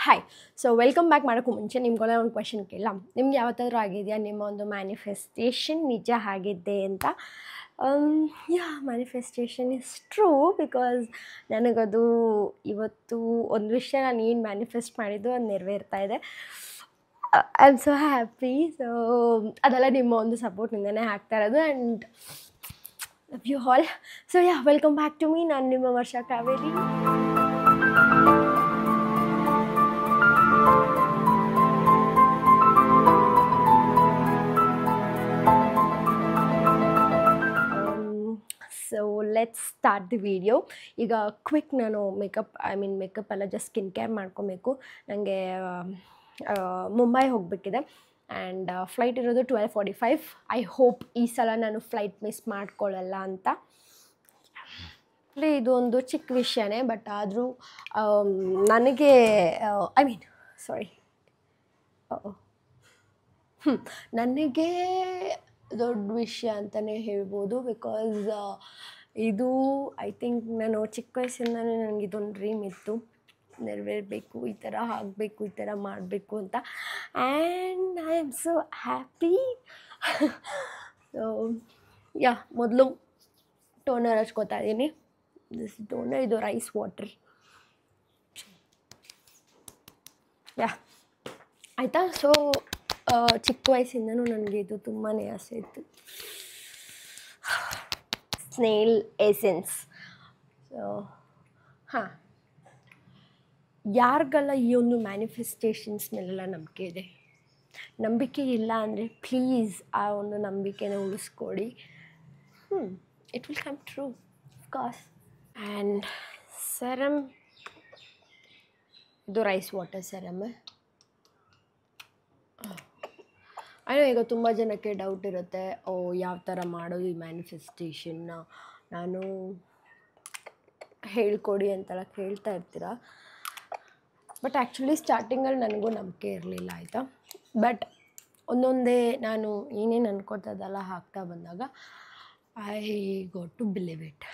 Hi. So welcome back ಮಾಡೋಕ್ಕೂ ಮುಂಚೆ ನಿಮ್ಗೆಲ್ಲ ಒಂದು ಕ್ವೆಶನ್ ಕೇಳಲ್ಲ. ನಿಮ್ಗೆ ಯಾವತ್ತಾದ್ರೂ ಆಗಿದೆಯಾ ನಿಮ್ಮ ಒಂದು ಮ್ಯಾನಿಫೆಸ್ಟೇಷನ್ ನಿಜ ಆಗಿದೆ ಅಂತ? ಮ್ಯಾನಿಫೆಸ್ಟೇಷನ್ ಇಸ್ ಟ್ರೂ ಬಿಕಾಸ್ ನನಗದು ಇವತ್ತು ಒಂದು ವಿಷಯ ನಾನು ಏನು ಮ್ಯಾನಿಫೆಸ್ಟ್ ಮಾಡಿದ್ದು ಅದು ನೆರವೇರ್ತಾ ಇದೆ. I am so happy. So ಅದೆಲ್ಲ ನಿಮ್ಮ ಒಂದು ಸಪೋರ್ಟಿಂದನೇ ಆಗ್ತಾ ಇರೋದು. And love you all. So welcome back to me. ನಾನು ನಿಮ್ಮ Varsha Kaveri. So let's start the video. ಈಗ ಕ್ವಿಕ್ ನಾನು ಮೇಕಪ್ ಎಲ್ಲ ಜಸ್ಟ್ ಸ್ಕಿನ್ ಕೇರ್ ಮಾಡ್ಕೊಬೇಕು. ನನಗೆ ಮುಂಬೈ ಹೋಗಬೇಕಿದೆ ಆ್ಯಂಡ್ ಫ್ಲೈಟ್ ಇರೋದು 12:45. ಐ ಹೋಪ್ ಈ ಸಲ ನಾನು ಫ್ಲೈಟ್ ಮಿಸ್ ಮಾಡ್ಕೊಳ್ಳಲ್ಲ ಅಂತ. ಇದು ಒಂದು ಚಿಕ್ಕ ವಿಷಯನೇ, ಬಟ್ ಆದರೂ ನನಗೆ ನನಗೆ ದೊಡ್ಡ ವಿಷಯ ಅಂತಲೇ ಹೇಳ್ಬೋದು. ಬಿಕಾಸ್ ಇದು ಐ ಥಿಂಕ್ ನಾನು ಚಿಕ್ಕ ವಯಸ್ಸಿಂದಲೇ ನನಗೆ ಇದೊಂದು ಡ್ರೀಮ್ ಇತ್ತು, ನೆರವೇರಬೇಕು, ಈ ಥರ ಆಗಬೇಕು, ಈ ಥರ ಮಾಡಬೇಕು ಅಂತ. And I am so happy. So ಮೊದಲು ಟೋನರ್ ಹಚ್ಕೋತಾ ಇದ್ದೀನಿ. ದಿಸ್ ಟೋನರ್, ಇದು ರೈಸ್ ವಾಟರ್. ಆಯಿತಾ? ಸೊ ಚಿಕ್ಕ ವಯಸ್ಸಿಂದನೂ ನನಗೆ ಇದು ತುಂಬಾ ಆಸೆ ಇತ್ತು, ಸ್ನೇಲ್ ಎಸೆನ್ಸ್. ಸೊ ಯಾರಿಗೆಲ್ಲ ಈ ಒಂದು ಮ್ಯಾನಿಫೆಸ್ಟೇಷನ್ಸ್ ಮೇಲೆಲ್ಲ ನಂಬಿಕೆ ಇದೆ, ನಂಬಿಕೆ ಇಲ್ಲ ಅಂದರೆ ಪ್ಲೀಸ್ ಆ ಒಂದು ನಂಬಿಕೆನ ಉಳಿಸ್ಕೊಡಿ. It will come true of course. And serum, ಇದು ರೈಸ್ ವಾಟರ್ ಸೆರಮ್. ಈಗ ತುಂಬ ಜನಕ್ಕೆ ಡೌಟ್ ಇರುತ್ತೆ, ಯಾವ ಥರ ಮಾಡೋದು ಈ ಮ್ಯಾನಿಫೆಸ್ಟೇಷನ್ನ, ನಾನು ಹೇಳ್ಕೊಡಿ ಅಂತೆಲ್ಲ ಕೇಳ್ತಾ ಇರ್ತೀರ. ಬಟ್ ಆ್ಯಕ್ಚುಲಿ ಸ್ಟಾರ್ಟಿಂಗಲ್ಲಿ ನನಗೂ ನಂಬಿಕೆ ಇರಲಿಲ್ಲ, ಆಯಿತಾ. ಬಟ್ ಒಂದೊಂದೇ ನಾನು ಏನೇನು ಅನ್ಕೋತದೆಲ್ಲ ಹಾಕ್ತಾ ಬಂದಾಗ I got to believe it.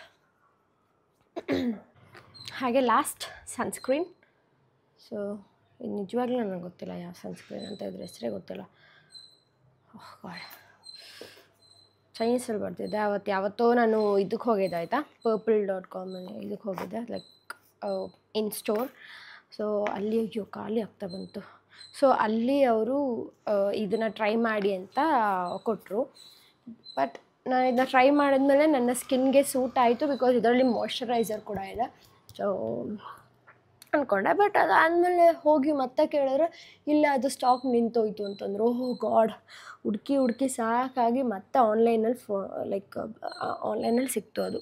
ಹಾಗೆ ಲಾಸ್ಟ್ ಸನ್ಸ್ಕ್ರೀನ್. ಸೊ ಇದು ನಿಜವಾಗ್ಲೂ ನನಗೆ ಗೊತ್ತಿಲ್ಲ ಯಾವ ಸನ್ಸ್ಕ್ರೀನ್ ಅಂತ, ಇದ್ರ ಹೆಸರೇ ಗೊತ್ತಿಲ್ಲ. ಚೈನೀಸಲ್ಲಿ ಬರ್ತಿದ್ದೆ. ಯಾವತ್ತೋ ನಾನು ಇದಕ್ಕೆ ಹೋಗಿದ್ದೆ, ಆಯಿತಾ, purple.com ಇದಕ್ಕೆ ಹೋಗಿದ್ದೆ, ಲೈಕ್ ಇನ್ ಸ್ಟೋರ್. ಸೊ ಅಲ್ಲಿ ಖಾಲಿ ಆಗ್ತಾ ಬಂತು. ಸೊ ಅಲ್ಲಿ ಅವರು ಇದನ್ನು ಟ್ರೈ ಮಾಡಿ ಅಂತ ಕೊಟ್ಟರು. ಬಟ್ ನಾನು ಇದನ್ನ ಟ್ರೈ ಮಾಡಿದ್ಮೇಲೆ ನನ್ನ ಸ್ಕಿನ್ಗೆ ಸೂಟ್ ಆಯಿತು, ಬಿಕಾಸ್ ಇದರಲ್ಲಿ ಮಾಯ್ಶ್ಚರೈಸರ್ ಕೂಡ ಇದೆ. ಸೊ ಅಂದ್ಕೊಂಡೆ. ಬಟ್ ಅದಾದಮೇಲೆ ಹೋಗಿ ಮತ್ತೆ ಕೇಳಿದ್ರೆ ಇಲ್ಲ, ಅದು ಸ್ಟಾಕ್ ನಿಂತೋಯ್ತು ಅಂತಂದರು. ಗಾಡ್, ಹುಡುಕಿ ಸಾಕಾಗಿ ಮತ್ತೆ ಆನ್ಲೈನಲ್ಲಿ ಸಿಕ್ತು ಅದು.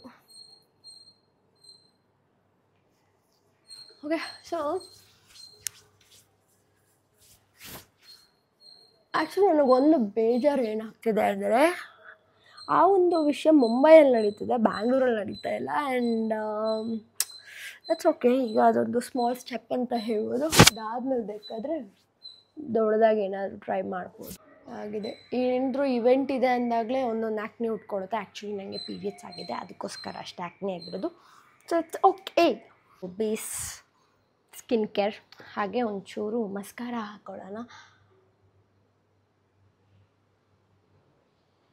ಓಕೆ. ಸೊ ಆ್ಯಕ್ಚುಲಿ ನನಗೊಂದು ಬೇಜಾರು ಏನಾಗ್ತಿದೆ ಅಂದರೆ, ಆ ಒಂದು ವಿಷಯ ಮುಂಬೈಯಲ್ಲಿ ನಡೀತಿದೆ, ಬ್ಯಾಂಗ್ಳೂರಲ್ಲಿ ನಡೀತಾ ಇಲ್ಲ. And that's okay. ಈಗ ಅದೊಂದು ಸ್ಮಾಲ್ ಸ್ಟೆಪ್ ಅಂತ ಹೇಳ್ಬೋದು. ಅದಾದಮೇಲೆ ಬೇಕಾದರೆ ದೊಡ್ಡದಾಗಿ ಏನಾದರೂ ಟ್ರೈ ಮಾಡ್ಬೋದು ಆಗಿದೆ. ಏನಾದರೂ ಇವೆಂಟ್ ಇದೆ ಅಂದಾಗಲೇ ಒಂದೊಂದು ಆ್ಯಕ್ನೆ ಉಟ್ಕೊಳುತ್ತೆ. ಆ್ಯಕ್ಚುಲಿ ನನಗೆ ಪೀರಿಯಡ್ಸ್ ಆಗಿದೆ, ಅದಕ್ಕೋಸ್ಕರ ಅಷ್ಟು ಆ್ಯಕ್ನೆ ಆಗಿರೋದು. So it's okay. Base skin care, ಹಾಗೆ ಒಂಚೂರು ಮಸ್ಕಾರ ಹಾಕ್ಕೊಳ್ಳೋಣ.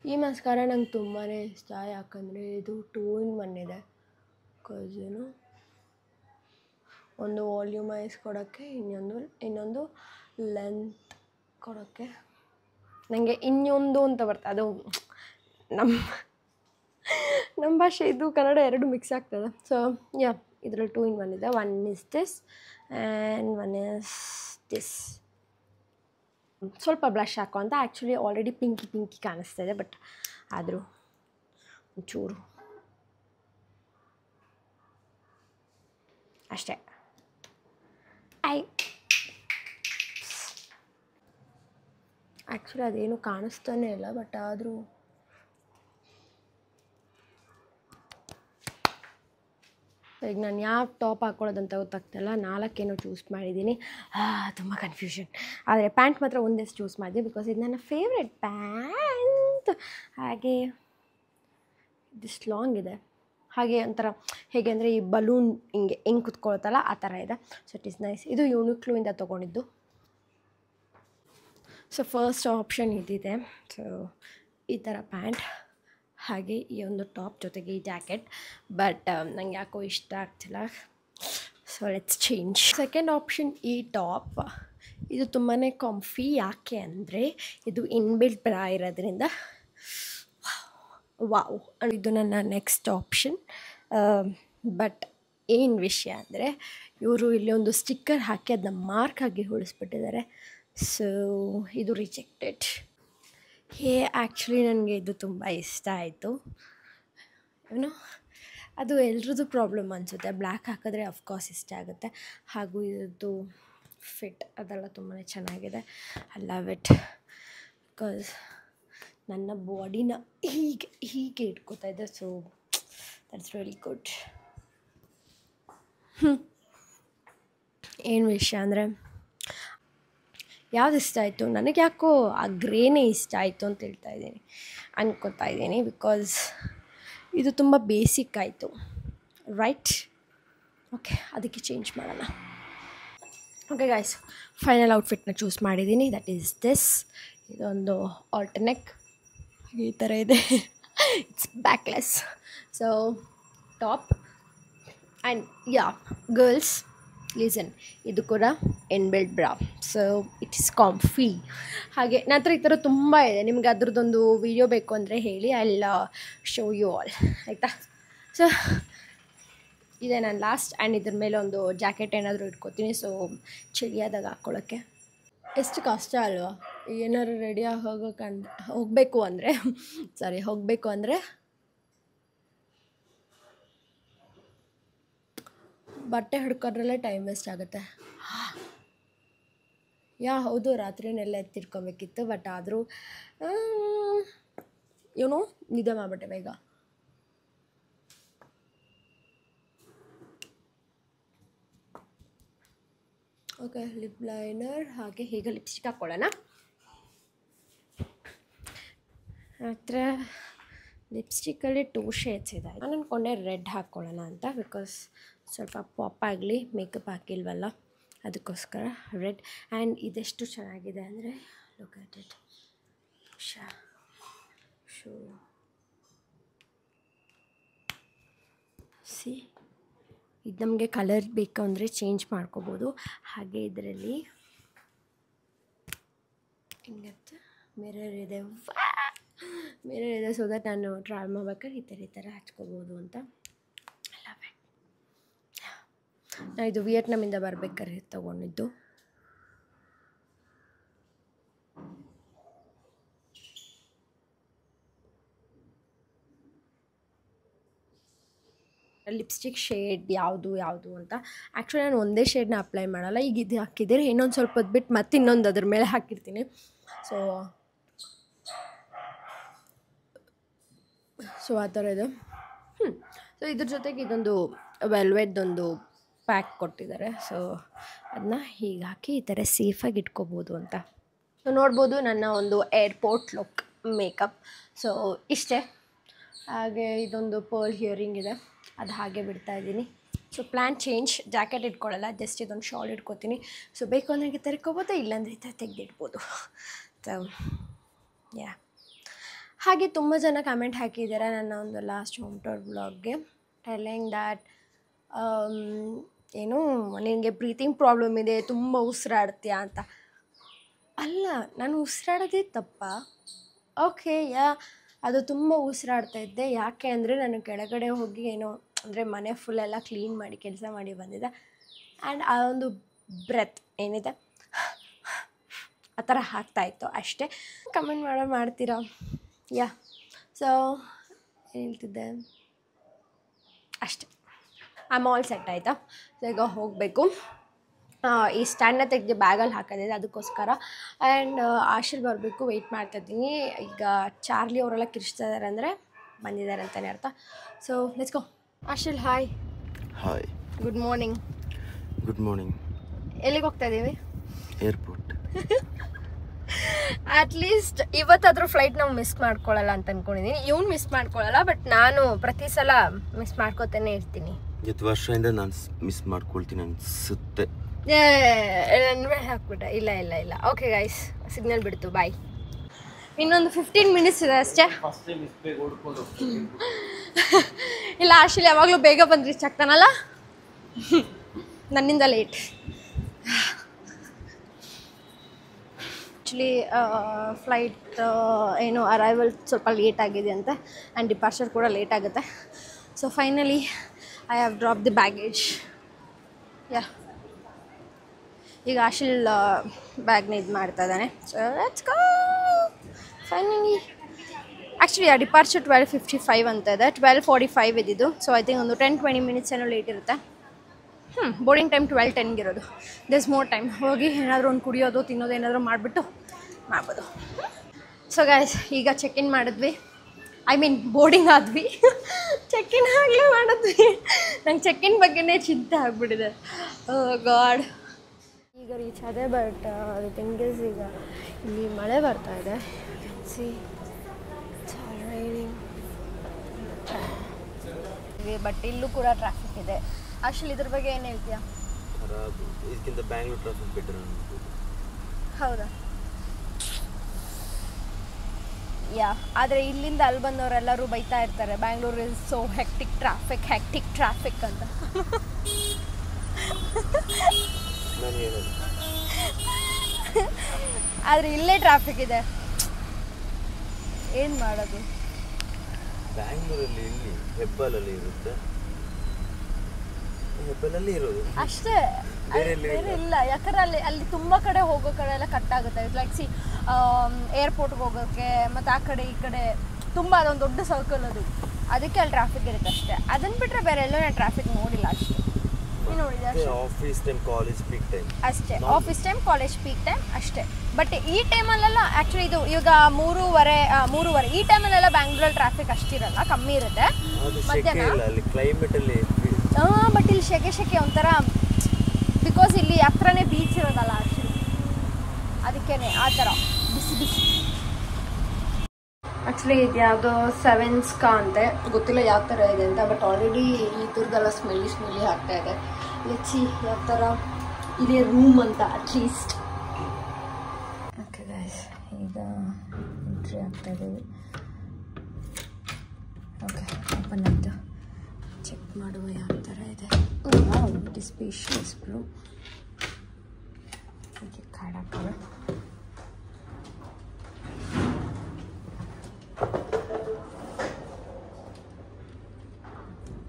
ಈ ಮಸ್ಕಾರ ನಂಗೆ ತುಂಬಾ ಇಷ್ಟ, ಯಾಕಂದರೆ ಇದು 2-in-1 ಇದೆ. ಏನು, ಒಂದು ವಾಲ್ಯೂಮೈಸ್ ಕೊಡೋಕ್ಕೆ, ಇನ್ನೊಂದು ಲೆಂತ್ ಕೊಡೋಕ್ಕೆ. ನನಗೆ ಇನ್ನೊಂದು ಅಂತ ಬರ್ತದೆ, ಅದು ನಮ್ಮ ಭಾಷೆ ಇದು ಕನ್ನಡ ಎರಡು ಮಿಕ್ಸ್ ಆಗ್ತದೆ. ಸೊ ಇದರಲ್ಲಿ 2-in-1 ಇದೆ. 1 is this and 1 is this. ಸ್ವಲ್ಪ ಬ್ಲಷ್ ಹಾಕೋ ಅಂತ. ಆ್ಯಕ್ಚುಲಿ ಆಲ್ರೆಡಿ ಪಿಂಕಿ ಕಾಣಿಸ್ತಾ ಇದೆ, ಬಟ್ ಆದರೂ ಒಂಚೂರು ಅಷ್ಟೇ. ಆ್ಯಕ್ಚುಲಿ ಅದೇನು ಕಾಣಿಸ್ತಾನೆ ಇಲ್ಲ, ಬಟ್ ಆದರೂ ಈಗ ನಾನು ಯಾವ ಟಾಪ್ ಹಾಕ್ಕೊಳ್ಳೋದಂತ ಗೊತ್ತಾಗ್ತಾಯಿಲ್ಲ. 4 ಚೂಸ್ ಮಾಡಿದ್ದೀನಿ. ತುಂಬ ಕನ್ಫ್ಯೂಷನ್. ಆದರೆ ಪ್ಯಾಂಟ್ ಮಾತ್ರ ಒಂದೇ ಚೂಸ್ ಮಾಡಿದೆ, ಬಿಕಾಸ್ ಇದು ನನ್ನ ಫೇವ್ರೆಟ್ ಪ್ಯಾಂಟ್. ಹಾಗೆ ದಿಸ್ ಲಾಂಗ್ ಇದೆ, ಹಾಗೆ ಒಂಥರ ಹೇಗೆ ಅಂದರೆ ಈ ಬಲೂನ್ ಹೆಂಗೆ ಕುತ್ಕೊಳ್ತಲ್ಲ ಆ ಥರ ಇದೆ. So it is nice. ಇದು ಯೂನಿಕ್ಲೋಯಿಂದ ತೊಗೊಂಡಿದ್ದು. ಸೊ ಫಸ್ಟ್ ಆಪ್ಷನ್ ಇದಿದೆ. ಸೊ ಈ ಥರ ಪ್ಯಾಂಟ್, ಹಾಗೆ ಈ ಒಂದು ಟಾಪ್ ಜೊತೆಗೆ ಈ ಜಾಕೆಟ್. ಬಟ್ ನಂಗೆ ಯಾಕೋ ಇಷ್ಟ ಆಗ್ತಿಲ್ಲ. So let's change. Second option ಈ ಟಾಪ್. ಇದು ತುಂಬಾ ಕಂಫಿ. ಯಾಕೆ ಅಂದರೆ ಇದು ಇನ್ಬಿಲ್ಟ್ ಬ್ರಾ ಇರೋದ್ರಿಂದ ವಾವ್. ಇದು ನನ್ನ ನೆಕ್ಸ್ಟ್ ಆಪ್ಷನ್. ಬಟ್ ಏನು ವಿಷಯ ಅಂದರೆ ಇವರು ಇಲ್ಲಿ ಒಂದು ಸ್ಟಿಕ್ಕರ್ ಹಾಕಿ ಅದನ್ನ ಮಾರ್ಕ್ ಆಗಿ ಉಳಿಸ್ಬಿಟ್ಟಿದ್ದಾರೆ. ಸೊ ಇದು ರಿಜೆಕ್ಟೆಡ್. ಆ್ಯಕ್ಚುಲಿ ನನಗೆ ಇದು ತುಂಬ ಇಷ್ಟ ಆಯಿತು. ಏನೋ ಅದು ಎಲ್ರದ್ದು ಪ್ರಾಬ್ಲಮ್ ಅನಿಸುತ್ತೆ. ಬ್ಲ್ಯಾಕ್ ಹಾಕಿದ್ರೆ ಅಫ್ಕೋರ್ಸ್ ಇಷ್ಟ ಆಗುತ್ತೆ. ಹಾಗೂ ಇದು ಫಿಟ್ ಅದೆಲ್ಲ ತುಂಬಾ ಚೆನ್ನಾಗಿದೆ. I love it. ಬಿಕಾಸ್ ನನ್ನ ಬಾಡಿನ ಹೀಗೆ ಇಟ್ಕೋತಾ ಇದೆ. So that's really good. ಏನು ವಿಷಯ ಅಂದರೆ ಯಾವ್ದು ಇಷ್ಟ ಆಯಿತು ನನಗೆ, ಯಾಕೋ ಆ ಗ್ರೇನೇ ಇಷ್ಟ ಆಯಿತು ಅಂತ ಅನ್ಕೋತಾ ಇದ್ದೀನಿ. ಬಿಕಾಸ್ ಇದು ತುಂಬ ಬೇಸಿಕ್ ಆಯಿತು, ರೈಟ್? ಓಕೆ, ಅದಕ್ಕೆ ಚೇಂಜ್ ಮಾಡೋಣ. ಓಕೆ ಗೈಸ್, ಫೈನಲ್ ಔಟ್ಫಿಟ್ನ ಚೂಸ್ ಮಾಡಿದ್ದೀನಿ. That is this. ಇದೊಂದು ಆಲ್ಟರ್ನೆಕ್ ಈ ಥರ ಇದೆ. It's backless. So top and girls listen, ಇದು ಕೂಡ inbuilt bra. So it is comfy. ಹಾಗೆ ನನ್ನ ಹತ್ರ ಈ ಥರ ತುಂಬ ಇದೆ. ನಿಮ್ಗೆ ಅದ್ರದ್ದೊಂದು ವಿಡಿಯೋ ಬೇಕು ಅಂದರೆ ಹೇಳಿ, I will show you all, ಆಯಿತಾ? ಸೊ ಇದೆ ನಾನು ಲಾಸ್ಟ್. ಆ್ಯಂಡ್ ಇದ್ರ ಮೇಲೆ ಒಂದು ಜಾಕೆಟ್ ಏನಾದರೂ ಇಟ್ಕೋತೀನಿ. ಸೊ ಚಳಿಯಾದಾಗ ಹಾಕ್ಕೊಳ್ಳೋಕ್ಕೆ ಎಷ್ಟು ಕಷ್ಟ ಅಲ್ವಾ? ಏನಾದ್ರು ರೆಡಿಯಾಗಿ ಹೋಗಬೇಕು ಅಂದರೆ ಬಟ್ಟೆ ಹಿಡ್ಕೊಂಡ್ರಲ್ಲೇ ಟೈಮ್ ವೇಸ್ಟ್ ಆಗುತ್ತೆ. ಹೌದು, ರಾತ್ರಿನೆಲ್ಲ ಎತ್ತಿಟ್ಕೊಬೇಕಿತ್ತು. ಬಟ್ ಆದರೂ ನಿದ್ದೆ ಮಾಡಿಬಿಟ್ಟೆ ಬೇಗ. ಓಕೆ, ಲಿಪ್ ಲೈನರ್ ಹಾಗೆ ಹೀಗೆ ಲಿಪ್ಸ್ಟಿಕ್ ಹಾಕ್ಕೊಳ್ಳೋಣ. ಹತ್ರ ಲಿಪ್ಸ್ಟಿಕ್ಕಲ್ಲಿ 2 ಶೇಡ್ಸ್ ಇದೆ. ನಾನು ಅಂದ್ಕೊಂಡೆ ರೆಡ್ ಹಾಕ್ಕೊಳ್ಳೋಣ ಅಂತ. ಬಿಕಾಸ್ ಸ್ವಲ್ಪ ಪಾಪ್ ಆಗಲಿ, ಮೇಕಪ್ ಹಾಕಿಲ್ವಲ್ಲ, ಅದಕ್ಕೋಸ್ಕರ ರೆಡ್. ಆ್ಯಂಡ್ ಇದೆಷ್ಟು ಚೆನ್ನಾಗಿದೆ ಅಂದರೆ look at it. Shoe C, ಇದು ನಮಗೆ ಕಲರ್ ಬೇಕು ಅಂದರೆ ಚೇಂಜ್ ಮಾಡ್ಕೋಬೋದು. ಹಾಗೆ ಇದರಲ್ಲಿ ಹಿಂಗತ್ತೆ ಮಿರರ್ ಇದೆ. ಸೊ ದಟ್ ನಾನು ಟ್ರಾವೆಲ್ ಮಾಡ್ಬೇಕಾದ್ರೆ ಈ ಥರ ಹಚ್ಕೋಬೋದು ಅಂತ. ನಾನು ಇದು ವಿಯೆಟ್ನಾಮಿಂದ ಬರ್ಬೇಕಾದ್ರೆ ತೊಗೊಂಡಿದ್ದು. ಲಿಪ್ಸ್ಟಿಕ್ ಶೇಡ್ ಯಾವುದು ಅಂತ ಆ್ಯಕ್ಚುಲಿ ನಾನು ಒಂದೇ ಶೇಡ್ನ ಅಪ್ಲೈ ಮಾಡಲ್ಲ. ಈಗ ಇದು ಹಾಕಿದರೆ ಇನ್ನೊಂದು ಸ್ವಲ್ಪ ಹೊತ್ತು ಬಿಟ್ಟು ಮತ್ತೆ ಇನ್ನೊಂದು ಅದ್ರ ಮೇಲೆ ಹಾಕಿರ್ತೀನಿ. ಸೊ ಆ ಥರ ಇದೆ. ಸೊ ಇದ್ರ ಜೊತೆಗೆ ಇದೊಂದು ವೆಲ್ವೆಟ್ದೊಂದು ಪ್ಯಾಕ್ ಕೊಟ್ಟಿದ್ದಾರೆ. ಸೊ ಅದನ್ನ ಹೀಗೆ ಹಾಕಿ ಈ ಥರ ಸೇಫಾಗಿ ಇಟ್ಕೋಬೋದು ಅಂತ. ಸೊ ನೋಡ್ಬೋದು ನನ್ನ ಒಂದು ಏರ್ಪೋರ್ಟ್ ಲುಕ್ ಮೇಕಪ್. ಸೊ ಇಷ್ಟೇ. ಹಾಗೆ ಇದೊಂದು ಪರ್ಲ್ ಹಿಯರಿಂಗ್ ಇದೆ, ಅದು ಹಾಗೆ ಬಿಡ್ತಾಯಿದ್ದೀನಿ. So plan change. ಜಾಕೆಟ್ ಇಟ್ಕೊಳ್ಳಲ್ಲ, ಜಸ್ಟ್ ಇದೊಂದು ಶಾಲ್ ಇಟ್ಕೋತೀನಿ. ಸೊ ಬೇಕು ಅಂದರೆ ಈ ಥರ ಇಟ್ಕೋಬೋದು, ಇಲ್ಲಾಂದರೆ ಈ ಥರ ತೆಗೆದಿಡ್ಬೋದು. ಸೊ ಹಾಗೆ ತುಂಬ ಜನ ಕಮೆಂಟ್ ಹಾಕಿದ್ದಾರೆ ನನ್ನ ಒಂದು ಲಾಸ್ಟ್ ಹೋಮ್ ಟೂರ್ ಬ್ಲಾಗ್ಗೆ, ಟೆಲ್ಲಿಂಗ್ ದ್ಯಾಟ್ ಏನು ನಿನಗೆ ಬ್ರೀತಿಂಗ್ ಪ್ರಾಬ್ಲಮ್ ಇದೆ, ತುಂಬ ಉಸಿರಾಡ್ತೀಯ ಅಂತ. ಅಲ್ಲ, ನಾನು ಉಸಿರಾಡೋದೇ ತಪ್ಪ? ಓಕೆ, ಅದು ತುಂಬ ಉಸಿರಾಡ್ತಾ ಇದ್ದೆ. ಯಾಕೆ ಅಂದರೆ ನಾನು ಕೆಳಗಡೆ ಹೋಗಿ ಏನೋ ಅಂದರೆ ಮನೆ ಫುಲ್ಲೆಲ್ಲ ಕ್ಲೀನ್ ಮಾಡಿ ಕೆಲಸ ಮಾಡಿ ಬಂದಿದ್ದೆ. ಆ್ಯಂಡ್ ಆ ಒಂದು ಬ್ರೆತ್ ಏನಿದೆ ಆ ಥರ ಆಗ್ತಾಯಿತ್ತು ಅಷ್ಟೇ. ಕಮೆಂಟ್ ಮಾಡ್ತೀರಾ? ಸೊ ಹೇಳ್ತಿದ್ದೆ ಅಷ್ಟೇ. ಐ ಆಲ್ ಸೆಟ್ ಆಯಿತಾ? ಸೊ ಈಗ ಹೋಗಬೇಕು. ಈ ಸ್ಟ್ಯಾಂಡ್ನ ತೆಗೆದು ಬ್ಯಾಗಲ್ಲಿ ಹಾಕೋದಿದೆ, ಅದಕ್ಕೋಸ್ಕರ. ಆ್ಯಂಡ್ ಆಶೀರ್ ಬರಬೇಕು, ವೆಯ್ಟ್ ಮಾಡ್ತಾಯಿದ್ದೀನಿ. ಈಗ ಚಾರ್ಲಿ ಅವರೆಲ್ಲ ಕಿರ್ಚ್ತಾ ಇದ್ದಾರೆ ಅಂದರೆ ಬಂದಿದ್ದಾರೆ ಅಂತಲೇ ಅರ್ಥ. So let's go. Asheer, hi. Good morning. Good morning. ಎಲ್ಲಿಗೆ ಹೋಗ್ತಾ ಇದ್ದೀವಿ? ಏರ್ಪೋರ್ಟ್. ಅಟ್ಲೀಸ್ಟ್ ಇವತ್ತಾದರೂ ಫ್ಲೈಟ್ ನಾವು ಮಿಸ್ ಮಾಡ್ಕೊಳ್ಳಲ್ಲ ಅಂತ ಅಂದ್ಕೊಂಡಿದ್ದೀನಿ. ಇವ್ನು ಮಿಸ್ ಮಾಡ್ಕೊಳ್ಳಲ್ಲ, ಬಟ್ ನಾನು ಪ್ರತಿ ಸಲ ಮಿಸ್ ಮಾಡ್ಕೋತಾನೆ ಇರ್ತೀನಿ. ಇವತ್ತು ವರ್ಷದಿಂದ ನಾನು ಮಿಸ್ ಮಾಡ್ಕೊಳ್ತೀನಿ ಅನಿಸುತ್ತೆ. ಹಾಕ್ಬಿಟ್ಟೆ. ಇಲ್ಲ ಇಲ್ಲ ಇಲ್ಲ. ಓಕೆ ಗೈಸ್, ಸಿಗ್ನಲ್ ಬಿಡ್ತು, ಬಾಯ್. ಇನ್ನೊಂದು 15 ಮಿನಿಟ್ಸ್ ಇದೆ ಅಷ್ಟೇ. ಇಲ್ಲ ಆಕ್ಚುಲಿ ಯಾವಾಗಲೂ ಬೇಗ ಬಂದು ರೀಚ್ ಆಗ್ತಾನಲ್ಲ, ನನ್ನಿಂದ ಲೇಟ್. ಆ್ಯಕ್ಚುಲಿ ಫ್ಲೈಟ್ ಏನು ಅರೈವಲ್ ಸ್ವಲ್ಪ ಲೇಟ್ ಆಗಿದೆ ಅಂತೆ, ಆ್ಯಂಡ್ ಡಿಪಾರ್ಚರ್ ಕೂಡ ಲೇಟ್ ಆಗುತ್ತೆ. So finally I have drop the baggage. Yeah, ಈಗ ಆಶಿಲ್ ಬ್ಯಾಗ್ನ ಇದು ಮಾಡ್ತಾ ಇದ್ದಾನೆ. So let's go finally. Actually ಆ ಡಿಪಾರ್ಚರ್ 12:55 ಅಂತ ಇದೆ, 12:45 ಇದ್ದಿದ್ದು. ಸೊ ಐ ಥಿಂಕ್ ಒಂದು 10-20 ಮಿನಿಟ್ಸ್ ಏನೋ ಲೇಟ್ ಇರುತ್ತೆ. ಬೋರ್ಡಿಂಗ್ ಟೈಮ್ 12:10 ಇರೋದು. This more time. ಹೋಗಿ ಏನಾದರೂ ಒಂದು ಕುಡಿಯೋದು ತಿನ್ನೋದು ಏನಾದರೂ ಮಾಡಿಬಿಟ್ಟು ಮಾಡ್ಬೋದು. ಸೊ ಗೈಸ್, ಈಗ ಚೆಕ್-ಇನ್ ಮಾಡಿದ್ವಿ, ಐ ಮೀನ್ ಬೋರ್ಡಿಂಗ್ ಆದ್ವಿ. ಚೆಕ್-ಇನ್ ಆಗಲೇ ಮಾಡಿದ್ವಿ. ನಂಗೆ ಚೆಕ್-ಇನ್ ಬಗ್ಗೆನೇ ಚಿಂತೆ ಆಗಿಬಿಟ್ಟಿದೆ. ಗಾಡ್. ಈಗ ರೀಚ್ ಆದೆ, ಬಟ್ ದಿ ಥಿಂಗ್ ಇಸ್ ಈಗ ಇಲ್ಲಿ ಮಳೆ ಬರ್ತಾ ಇದೆ. ಸಿ ರೈನಿಂಗ್, ಬಟ್ ಇಲ್ಲೂ ಕೂಡ ಟ್ರಾಫಿಕ್ ಇದೆ. ಆಕ್ಚುಲಿ ಇದ್ರ ಬಗ್ಗೆ ಏನು ಹೇಳ್ತೀಯಾ? ಇದಕ್ಕಿಂತ ಬ್ಯಾಂಗ್ಳೂರ್ ಟ್ರಾಫಿಕ್ ಬೆಟರ್ ಅನ್ಬೋದು. ಹೌದಾ? ಯಾ, ಆದರೆ ಇಲ್ಲಿಂದ ಅಲ್ಲಿ ಬಂದವರೆಲ್ಲರೂ ಬೈತಾ ಇರ್ತಾರೆ, Bangalore is so hectic traffic ಅಂತ. ಆದರೆ ಇಲ್ಲೇ ಟ್ರಾಫಿಕ್ ಇದೆ, ಏನು ಮಾಡೋದು? ಬ್ಯಾಂಗ್ಳೂರಲ್ಲಿ ಇಲ್ಲಿ ಹೆಬ್ಬಲಲ್ಲಿ ಇರುತ್ತೆ, ಹೆಬ್ಬಲಲ್ಲಿ ಇರೋದು ಅಷ್ಟೇ, ಬೇರೆ ಇಲ್ಲ. ಯಾಕಂದ್ರೆ ಅಲ್ಲಿ ತುಂಬ ಕಡೆ ಹೋಗೋ ಕಡೆ ಎಲ್ಲ ಕಟ್ ಆಗುತ್ತೆ. ಲೈಕ್ ಸಿ ಏರ್ಪೋರ್ಟ್ಗೆ ಹೋಗೋಕ್ಕೆ ಮತ್ತು ಆ ಕಡೆ ಈ ಕಡೆ ತುಂಬ ಅದೊಂದು ದೊಡ್ಡ ಸರ್ಕಲ್ ಅದು, ಅದಕ್ಕೆ ಅಲ್ಲಿ ಟ್ರಾಫಿಕ್ ಇರುತ್ತೆ ಅಷ್ಟೇ. ಅದನ್ನು ಬಿಟ್ಟರೆ ಬೇರೆ ಎಲ್ಲೂ ನಾನು ಟ್ರಾಫಿಕ್ ನೋಡಿಲ್ಲ ಅಷ್ಟೇ. ನೀವು ನೋಡಿದೆ office time college peak time ಅಷ್ಟೇ, office time college peak time ಅಷ್ಟೇ. ಬಟ್ ಈ ಟೈಮಲ್ಲೆಲ್ಲ ಆ್ಯಕ್ಚುಲಿ ಇದು ಈಗ 3:30 ಈ ಟೈಮಲ್ಲೆಲ್ಲ ಬ್ಯಾಂಗ್ಳೂರಲ್ಲಿ ಟ್ರಾಫಿಕ್ ಅಷ್ಟಿರಲ್ಲ, ಕಮ್ಮಿ ಇರುತ್ತೆ ಮಧ್ಯಾಹ್ನ. ಕ್ಲೈಮೇಟಲ್ಲಿ ಬಟ್ ಇಲ್ಲಿ ಶೆಕೆ ಒಂಥರ, ಬಿಕಾಸ್ ಇಲ್ಲಿ ಹತ್ರನೇ ಬೀಚ್ ಇರೋದಲ್ಲ ಆ್ಯಕ್ಚುಲಿ, ಅದಕ್ಕೇನೆ ಆ ಥರ ಬಿಸಿ. ಆ್ಯಕ್ಚುಲಿ ಇದು ಯಾವುದೋ ಸೆವೆನ್ಸ್ಕಾ ಅಂತೆ, ಗೊತ್ತಿಲ್ಲ ಯಾವ ಥರ ಇದೆ ಅಂತ, ಬಟ್ ಆಲ್ರೆಡಿ ಇದ್ರದ್ದೆಲ್ಲ ಸ್ಮೆಲ್ಲಿ ಆಗ್ತಾ ಇದೆ. ಲೆಚ್ಚಿ ಯಾವ ಥರ ಇದೆ ರೂಮ್ ಅಂತ ಅಟ್ಲೀಸ್ಟ್. ಓಕೆ ಗೈಸ್, ಈಗ ಎಂಟ್ರಿ ಆಗ್ತಾ ಇದ್ದೀವಿ. ಓಕೆ, ಓಪನ್ ಆಯಿತು. ಚೆಕ್ ಮಾಡುವ ಯಾವ ಥರ ಇದೆ. It is spacious blue. Okay, card ಹಾಕೋಣ.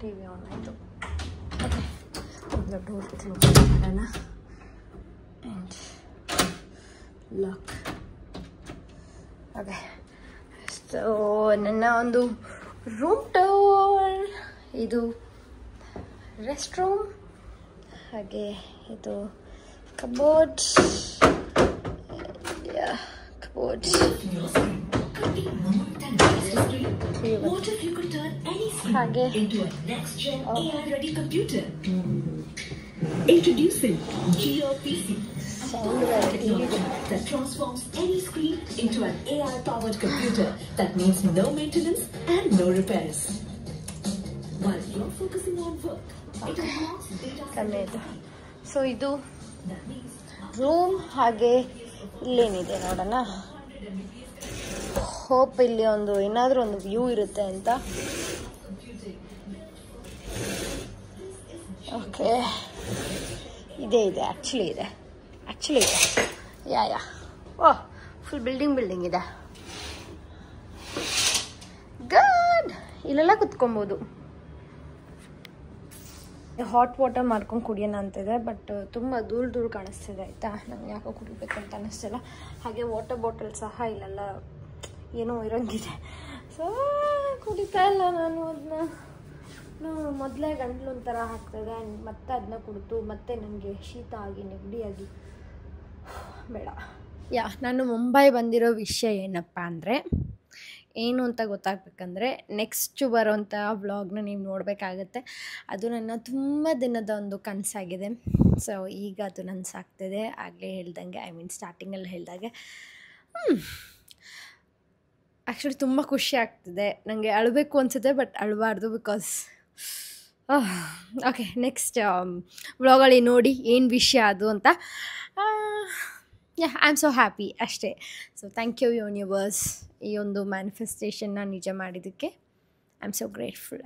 ಟಿವಿ ಆನ್ ಆಯಿತು. ಓಕೆ, ಮೊದಲು ಡೋರ್ ಕ್ಲೋಸ್ ಮಾಡೋಣ. And lock. ಓಕೆ, ಸೊ ನನ್ನ ಒಂದು ರೂಮ್ ಟೂರ್. ಇದು ರೆಸ್ಟ್ ರೂಮ್, ಹಾಗೆ ಇದು ಕಬೋರ್ಡ್. ಹಾಗೆ Introducing GeoPC, that transforms any screen into an AI-powered computer that needs no maintenance and no repairs. While you're focusing on work, it unlocks data. So ಇದು room. ಹಾಗೆ ಇಲ್ಲೇನಿದೆ ನೋಡೋಣ. Hope ಇಲ್ಲಿ ಒಂದು ಏನಾದರೂ ಒಂದು ವ್ಯೂ ಇರುತ್ತೆ ಅಂತ. ಓಕೆ, ಇದೆ ಆ್ಯಕ್ಚುಲಿ ಇದೆ. ಯಾ ಓಹ್, ಫುಲ್ ಬಿಲ್ಡಿಂಗ್ ಇದೆ. ಗುಡ್. ಇಲ್ಲೆಲ್ಲ ಕುತ್ಕೊಬೋದು. ಹಾಟ್ ವಾಟರ್ ಮಾಡ್ಕೊಂಡು ಕುಡಿಯೋಣ ಅಂತಿದೆ, ಬಟ್ ತುಂಬ ದೂರ ಕಾಣಿಸ್ತಿದೆ ಆಯಿತಾ. ನಂಗೆ ಯಾಕೋ ಕುಡಿಬೇಕು ಅಂತ ಅನ್ನಿಸ್ತಿಲ್ಲ. ಹಾಗೆ ವಾಟರ್ ಬಾಟಲ್ ಸಹ ಇಲ್ಲೆಲ್ಲ ಏನೋ ಇರೋಂಗಿದೆ. ಸೊ ಕುಡಿತಾ ಇಲ್ಲ ನಾನು ಅದನ್ನ. ಮೊದಲೇ ಗಂಟ್ಲು ಒಂಥರ ಆಗ್ತದೆ, ಮತ್ತೆ ಅದನ್ನ ಕುಡಿದು ಮತ್ತೆ ನನಗೆ ಶೀತ ಆಗಿ ನೆಗಡಿಯಾಗಿ ಬೇಡ. ನಾನು ಮುಂಬೈ ಬಂದಿರೋ ವಿಷಯ ಏನಪ್ಪ ಅಂದರೆ, ಏನು ಅಂತ ಗೊತ್ತಾಗಬೇಕಂದ್ರೆ ನೆಕ್ಸ್ಟ್ ಬರೋಂಥ ವ್ಲಾಗ್ನ ನೀವು ನೋಡಬೇಕಾಗತ್ತೆ. ಅದು ನನ್ನ ತುಂಬ ದಿನದ ಒಂದು ಕನಸಾಗಿದೆ. ಸೊ ಈಗ ಅದು ನನಸಾಗ್ತಿದೆ. ಆಗಲೇ ಹೇಳ್ದಂಗೆ, ಐ ಮೀನ್ ಸ್ಟಾರ್ಟಿಂಗಲ್ಲಿ ಹೇಳ್ದಾಗೆ ಆ್ಯಕ್ಚುಲಿ ತುಂಬ ಖುಷಿ ಆಗ್ತಿದೆ. ನನಗೆ ಅಳಬೇಕು ಅನಿಸುತ್ತೆ, ಬಟ್ ಅಳಬಾರ್ದು ಬಿಕಾಸ್ ಓಕೆ, ನೆಕ್ಸ್ಟ್ ವ್ಲಾಗಲ್ಲಿ ನೋಡಿ ಏನು ವಿಷಯ ಅದು ಅಂತ. ಐ ಆಮ್ ಸೊ ಹ್ಯಾಪಿ ಅಷ್ಟೇ. ಸೊ ಥ್ಯಾಂಕ್ ಯು ಯೂನಿವರ್ಸ್, ಈ ಒಂದು ಮ್ಯಾನಿಫೆಸ್ಟೇಷನ್ನ ನಿಜ ಮಾಡಿದ್ದಕ್ಕೆ. I am so grateful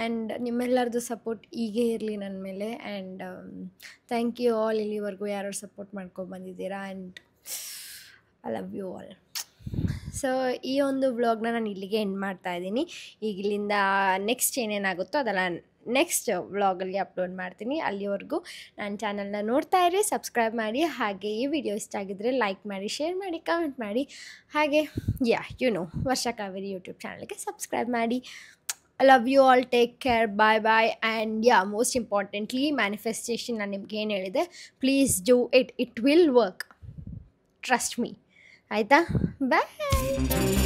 and ನಿಮ್ಮೆಲ್ಲರದ್ದು ಸಪೋರ್ಟ್ ಹೀಗೆ ಇರಲಿ ನನ್ನ ಮೇಲೆ. ಆ್ಯಂಡ್ ಥ್ಯಾಂಕ್ ಯು ಆಲ್, ಇಲ್ಲಿವರೆಗೂ ಯಾರು ಸಪೋರ್ಟ್ ಮಾಡ್ಕೊಬಂದಿದ್ದೀರಾ. And I love you all. So ಈ ಒಂದು ವ್ಲಾಗ್ನ ನಾನು ಇಲ್ಲಿಗೆ ಎಂಡ್ ಮಾಡ್ತಾಯಿದ್ದೀನಿ. ಈಗ ಇಲ್ಲಿಂದ ನೆಕ್ಸ್ಟ್ ಏನೇನಾಗುತ್ತೋ ಅದೆಲ್ಲ ನೆಕ್ಸ್ಟ್ ವ್ಲಾಗಲ್ಲಿ ಅಪ್ಲೋಡ್ ಮಾಡ್ತೀನಿ. ಅಲ್ಲಿವರೆಗೂ ನನ್ನ ಚಾನಲ್ನ ನೋಡ್ತಾ ಇರಿ, ಸಬ್ಸ್ಕ್ರೈಬ್ ಮಾಡಿ. ಹಾಗೆ ಈ ವಿಡಿಯೋ ಇಷ್ಟ ಆಗಿದ್ದರೆ ಲೈಕ್ ಮಾಡಿ, ಶೇರ್ ಮಾಡಿ, ಕಮೆಂಟ್ ಮಾಡಿ. ಹಾಗೆ ವರ್ಷಾ ಕಾವೇರಿ ಯೂಟ್ಯೂಬ್ ಚಾನಲ್ಗೆ ಸಬ್ಸ್ಕ್ರೈಬ್ ಮಾಡಿ. I love you all. Take care. Bye. And most importantly, manifestation ನಾನು ನಿಮ್ಗೆ ಏನು ಹೇಳಿದೆ, please do it. It will work. Trust me. ಆಯಿತಾ? ಬಾಯ್.